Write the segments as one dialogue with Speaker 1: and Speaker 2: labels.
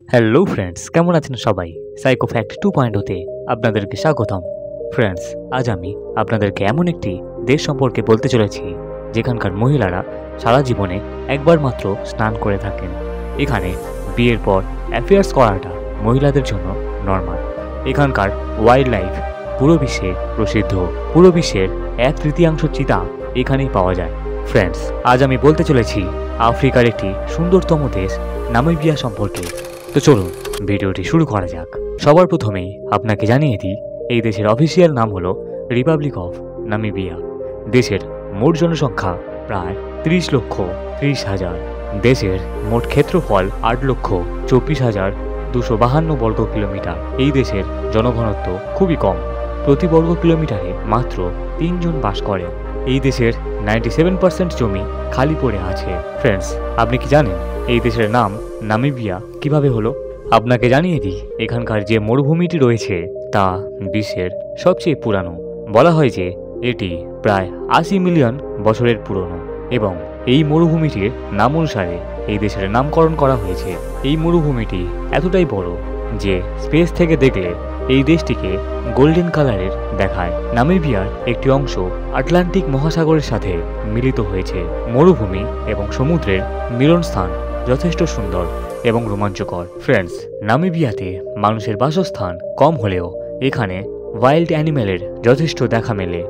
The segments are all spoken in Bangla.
Speaker 1: হ্যালো ফ্রেন্ডস, কেমন আছেন সবাই? সাইকো ফ্যাক্ট 2.0 আপনাদেরকে স্বাগতম। ফ্রেন্ডস, আজ আমি আপনাদেরকে এমন একটি দেশ সম্পর্কে বলতে চলেছি যেখানকার মহিলারা সারা জীবনে একবার মাত্র স্নান করে থাকেন। এখানে বিয়ের পর অ্যাফেয়ার্স করাটা মহিলাদের জন্য নর্মাল। এখানকার ওয়াইল্ড লাইফ পুরো বিশ্বে প্রসিদ্ধ। পুরো বিশ্বের 1/3 চিতা এখানেই পাওয়া যায়। ফ্রেন্ডস, আজ আমি বলতে চলেছি আফ্রিকার একটি সুন্দরতম দেশ নামিবিয়া সম্পর্কে। তো চলুন ভিডিওটি শুরু করা যাক। সবার প্রথমেই আপনাকে জানিয়ে দিই, এই দেশের অফিসিয়াল নাম হলো রিপাবলিক অফ নামিবিয়া। দেশের মোট জনসংখ্যা প্রায় 30,30,000। দেশের মোট ক্ষেত্রফল 8,24,252 বর্গ কিলোমিটার। এই দেশের জনঘনত্ব খুবই কম, প্রতি বর্গ কিলোমিটারে মাত্র 3 জন বাস করে। এই দেশের 97% জমি খালি পড়ে আছে। ফ্রেন্ডস, আপনি কি জানেন এই দেশের নাম নামিবিয়া কিভাবে হলো? আপনাকে জানিয়ে দিই, এখানকার যে মরুভূমিটি রয়েছে তা বিশ্বের সবচেয়ে পুরানো। বলা হয় যে এটি প্রায় 80 মিলিয়ন বছরের পুরনো এবং এই মরুভূমিটির নাম অনুসারে এই দেশের নামকরণ করা হয়েছে। এই মরুভূমিটি এতটাই বড় যে স্পেস থেকে দেখলে এই দেশটিকে গোল্ডেন কালারের দেখায়। নামিবিয়ার একটি অংশ আটলান্টিক মহাসাগরের সাথে মিলিত হয়েছে। মরুভূমি এবং সমুদ্রের মিলনস্থান যথেষ্ট সুন্দর এবং রোমাঞ্চকর। ফ্রেন্ডস, নামিবিয়াতে মানুষের বাসস্থান কম হলেও এখানে ওয়াইল্ড অ্যানিমেলের যথেষ্ট দেখা মেলে।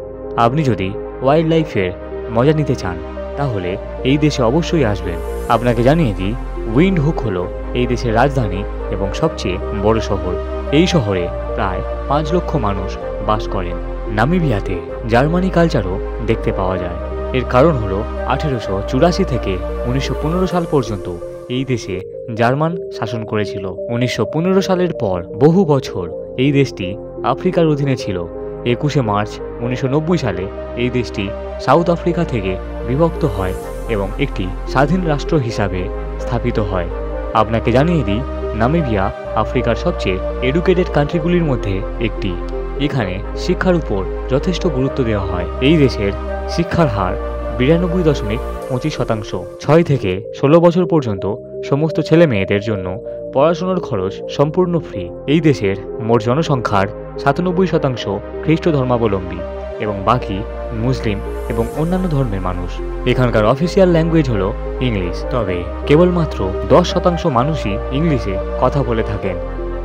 Speaker 1: আপনি যদি ওয়াইল্ড লাইফের মজা নিতে চান তাহলে এই দেশে অবশ্যই আসবেন। আপনাকে জানিয়ে দিই, উইন্ডহুক হলো এই দেশের রাজধানী এবং সবচেয়ে বড় শহর। এই শহরে প্রায় 5 লক্ষ মানুষ বাস করেন। নামিবিয়াতে জার্মানি কালচারও দেখতে পাওয়া যায়। এর কারণ হলো 1884 থেকে 1915 সাল পর্যন্ত এই দেশে জার্মান শাসন করেছিল। 1915 সালের পর বহু বছর এই দেশটি আফ্রিকার অধীনে ছিল। 21 মার্চ 1990 সালে এই দেশটি সাউথ আফ্রিকা থেকে বিভক্ত হয় এবং একটি স্বাধীন রাষ্ট্র হিসাবে স্থাপিত হয়। আপনাকে জানিয়ে দিই, নামিবিয়া আফ্রিকার সবচেয়ে এডুকেটেড কান্ট্রিগুলির মধ্যে একটি। এখানে শিক্ষার উপর যথেষ্ট গুরুত্ব দেওয়া হয়। এই দেশের শিক্ষার হার 92.25%। 6 থেকে 16 বছর পর্যন্ত সমস্ত ছেলে মেয়েদের জন্য পড়াশোনার খরচ সম্পূর্ণ ফ্রি। এই দেশের মোট জনসংখ্যার 97% খ্রিস্ট ধর্মাবলম্বী এবং বাকি মুসলিম এবং অন্যান্য ধর্মের মানুষ। এখানকার অফিসিয়াল ল্যাঙ্গুয়েজ হলো ইংলিশ, তবে কেবলমাত্র 10% মানুষই ইংলিশে কথা বলে থাকেন।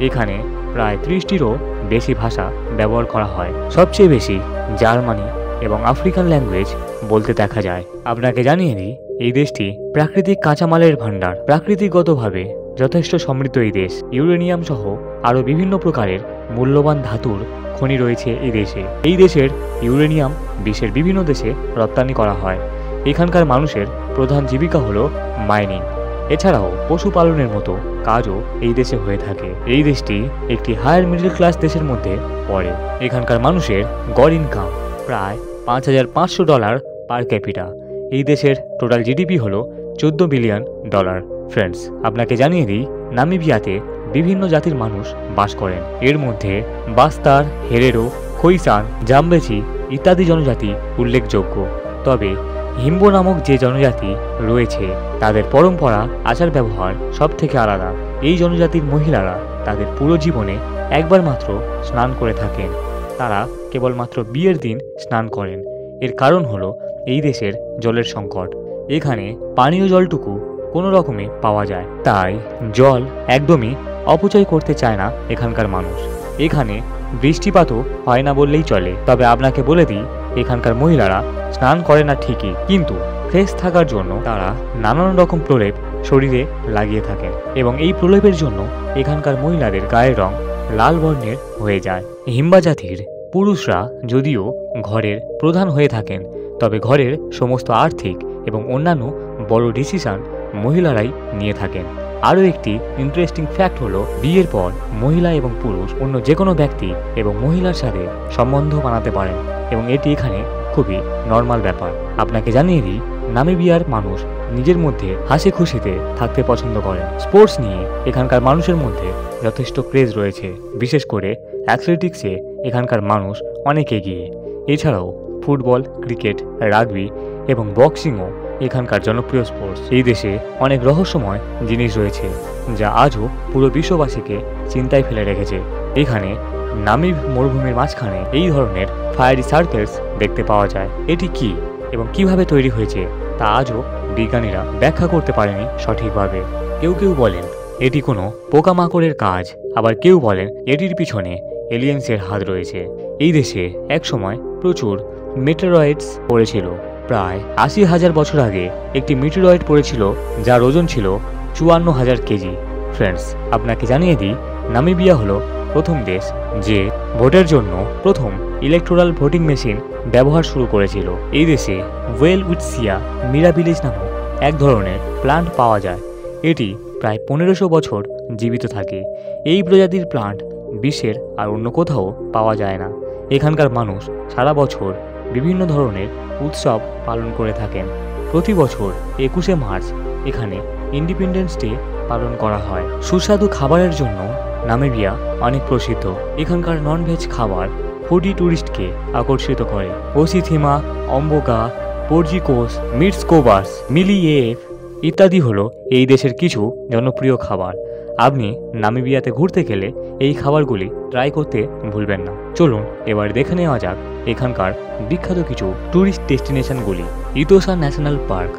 Speaker 1: এখানে প্রায় 30টিরও বেশি ভাষা ব্যবহার করা হয়। সবচেয়ে বেশি জার্মানি এবং আফ্রিকান ল্যাঙ্গুয়েজ বলতে দেখা যায়। আপনাকে জানিয়ে দিই, এই দেশটি প্রাকৃতিক কাঁচামালের ভাণ্ডার। প্রাকৃতিকগতভাবে যথেষ্ট সমৃদ্ধ এই দেশ। ইউরেনিয়াম সহ আরও বিভিন্ন প্রকারের মূল্যবান ধাতুর খনি রয়েছে এই দেশে। এই দেশের ইউরেনিয়াম বিশ্বের বিভিন্ন দেশে রপ্তানি করা হয়। এখানকার মানুষের প্রধান জীবিকা হলো মাইনিং। এছাড়াও পশুপালনের মতো কাজও এই দেশে হয়ে থাকে। এই দেশটি একটি হায়ার মিডল ক্লাস দেশের মধ্যে পড়ে। এখানকার মানুষের গড় ইনকাম প্রায় $5,500 পার ক্যাপিটা। এই দেশের টোটাল জিডিপি হলো $14 বিলিয়ন। ফ্রেন্ডস, আপনাকে জানিয়ে দিই, নামিবিয়াতে বিভিন্ন জাতির মানুষ বাস করেন। এর মধ্যে বাস্তার, হেরেরো, খৈসান, জাম্বেচি ইত্যাদি জনজাতি উল্লেখযোগ্য। তবে হিম্বো নামক যে জনজাতি রয়েছে তাদের পরম্পরা, আচার ব্যবহার সব থেকে আলাদা। এই জনজাতির মহিলারা তাদের পুরো জীবনে একবার মাত্র স্নান করে থাকেন। তারা কেবলমাত্র বিয়ের দিন স্নান করেন। এর কারণ হলো এই দেশের জলের সংকট। এখানে পানীয় জলটুকু কোনো রকমে পাওয়া যায়, তাই জল একদমই অপচয় করতে চায় না এখানকার মানুষ। এখানে বৃষ্টিপাতও হয় না বললেই চলে। তবে আপনাকে বলে দিই, এখানকার মহিলারা স্নান করে না ঠিকই, কিন্তু ফ্রেশ থাকার জন্য তারা নানান রকম প্রলেপ শরীরে লাগিয়ে থাকেন এবং এই প্রলেপের জন্য এখানকার মহিলাদের গায়ের রং লাল বর্ণের হয়ে যায়। হিম্বা জাতির পুরুষরা যদিও ঘরের প্রধান হয়ে থাকেন, তবে ঘরের সমস্ত আর্থিক এবং অন্যান্য বড় ডিসিশন মহিলারাই নিয়ে থাকেন। আরও একটি ইন্টারেস্টিং ফ্যাক্ট হলো, বিয়ের পর মহিলা এবং পুরুষ অন্য যে কোনো ব্যক্তি এবং মহিলার সাথে সম্বন্ধ বানাতে পারেন এবং এটি এখানে খুবই নর্মাল ব্যাপার। আপনাকে জানিয়ে দিই, নামিবিয়ার মানুষ নিজের মধ্যে হাসি খুশিতে থাকতে পছন্দ করেন। স্পোর্টস নিয়ে এখানকার মানুষের মধ্যে যথেষ্ট ক্রেজ রয়েছে। বিশেষ করে অ্যাথলেটিক্সে এখানকার মানুষ অনেক এগিয়ে। এছাড়াও ফুটবল, ক্রিকেট, রাগবি এবং বক্সিংও এখানকার জনপ্রিয় স্পোর্টস। এই দেশে অনেক রহস্যময় জিনিস রয়েছে যা আজও পুরো বিশ্ববাসীকে চিন্তায় ফেলে রেখেছে। এখানে নামিব মরুভূমির মাঝখানে এই ধরনের ফায়ারি সার্কেলস দেখতে পাওয়া যায়। এটি কি এবং কিভাবে তৈরি হয়েছে তা আজও বিজ্ঞানীরা ব্যাখ্যা করতে পারেনি সঠিকভাবে। কেউ কেউ বলেন এটি কোনো পোকামাকড়ের কাজ, আবার কেউ বলেন এটির পিছনে এলিয়েন্সের হাত রয়েছে। এই দেশে একসময় প্রচুর মেটেরয়েডস পড়েছিল। প্রায় ৮০,০০০ বছর আগে একটি মেটেরয়েড পড়েছিল যার ওজন ছিল ৫৪,০০০ কেজি। ফ্রেন্ডস, আপনাকে জানিয়ে দিই, নামিবিয়া হলো প্রথম দেশ যে ভোটের জন্য প্রথম ইলেকট্রাল ভোটিং মেশিন ব্যবহার শুরু করেছিল। এই দেশে ওয়েলউইটসিয়া মিরাবিলিস নামক এক ধরনের প্লান্ট পাওয়া যায়। এটি প্রায় ১৫০০ বছর জীবিত থাকে। এই প্রজাতির প্লান্ট বিশ্বের আর অন্য কোথাও পাওয়া যায় না। এখানকার মানুষ সারা বছর বিভিন্ন ধরনের উৎসব পালন করে থাকেন। প্রতি বছর ২১শে মার্চ এখানে ইন্ডিপেন্ডেন্স ডে পালন করা হয়। সুস্বাদু খাবারের জন্য নামিবিয়া অনেক প্রসিদ্ধ। এখানকার ননভেজ খাবার ফুডি ট্যুরিস্টকে আকর্ষিত করে। ওসিথিমা, অম্বোগা, পর্জিকোস, মিটস্কোবাস, মিলিয়েভ ইত্যাদি হলো এই দেশের কিছু জনপ্রিয় খাবার। আপনি নামিবিয়াতে ঘুরতে গেলে এই খাবারগুলি ট্রাই করতে ভুলবেন না। চলুন এবার দেখে নেওয়া যাক এখানকার বিখ্যাত কিছু ট্যুরিস্ট ডেস্টিনেশনগুলি। ইতোসা ন্যাশনাল পার্ক,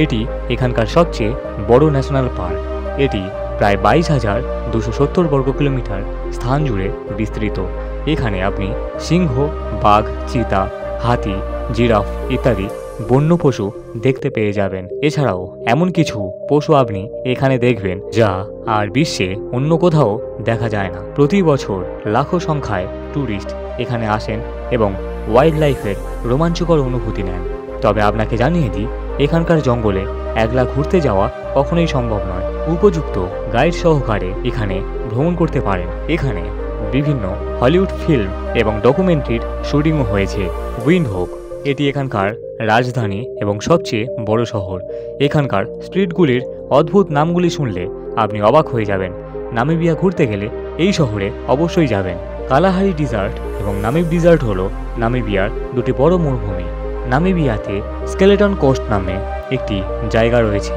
Speaker 1: এটি এখানকার সবচেয়ে বড় ন্যাশনাল পার্ক। এটি প্রায় ২২,২৭০ বর্গ কিলোমিটার স্থান জুড়ে বিস্তৃত। এখানে আপনি সিংহ, বাঘ, চিতা, হাতি, জিরাফ ইত্যাদি বন্য পশু দেখতে পেয়ে যাবেন। এছাড়াও এমন কিছু পশু আপনি এখানে দেখবেন যা আর বিশ্বে অন্য কোথাও দেখা যায় না। প্রতি বছর লাখো সংখ্যায় ট্যুরিস্ট এখানে আসেন এবং ওয়াইল্ড লাইফের রোমাঞ্চকর অনুভূতি নেন। তবে আপনাকে জানিয়ে দিই, এখানকার জঙ্গলে একলা ঘুরতে যাওয়া কখনোই সম্ভব নয়। উপযুক্ত গাইড সহকারে এখানে ভ্রমণ করতে পারেন। এখানে বিভিন্ন হলিউড ফিল্ম এবং ডকুমেন্টারির শুটিংও হয়েছে। উইন্ডহোক, এটি এখানকার রাজধানী এবং সবচেয়ে বড় শহর। এখানকার স্ট্রিটগুলির অদ্ভুত নামগুলি শুনলে আপনি অবাক হয়ে যাবেন। নামিবিয়া ঘুরতে গেলে এই শহরে অবশ্যই যাবেন। কালাহারি ডিজার্ট এবং নামিব ডিজার্ট হলো নামিবিয়ার দুটি বড় মরুভূমি। নামিবিয়াতে স্কেলেটন কোস্ট নামে একটি জায়গা রয়েছে।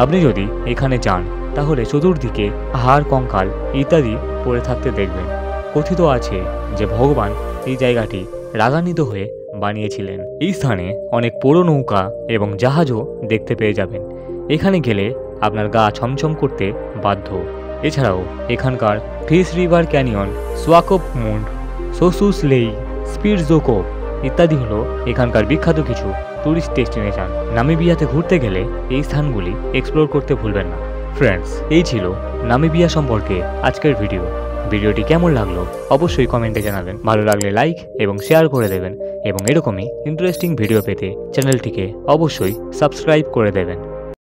Speaker 1: আপনি যদি এখানে যান তাহলে চতুর্দিকে হাড়, কঙ্কাল ইত্যাদি পড়ে থাকতে দেখবেন। কথিত আছে যে ভগবান এই জায়গাটি রাগান্বিত হয়ে বানিয়েছিলেন। এই স্থানে অনেক পোড়ো নৌকা এবং জাহাজও দেখতে পেয়ে যাবেন। এখানে গেলে আপনার গা ছমছম করতে বাধ্য। এছাড়াও এখানকার ফিস রিভার ক্যানিয়ন, সোয়াকোপ মুন্ড, সোসুস লেই, স্পিটজোকোপ ইত্যাদি হলো এখানকার বিখ্যাত কিছু ট্যুরিস্ট ডেস্টিনেশন। নামিবিয়াতে ঘুরতে গেলে এই স্থানগুলি এক্সপ্লোর করতে ভুলবেন না। ফ্রেন্ডস, এই ছিল নামিবিয়া সম্পর্কে আজকের ভিডিও। ভিডিওটি কেমন লাগলো অবশ্যই কমেন্টে জানাবেন। ভালো লাগলে লাইক এবং শেয়ার করে দেবেন এবং এরকমই ইন্টারেস্টিং ভিডিও পেতে চ্যানেলটিকে অবশ্যই সাবস্ক্রাইব করে দেবেন।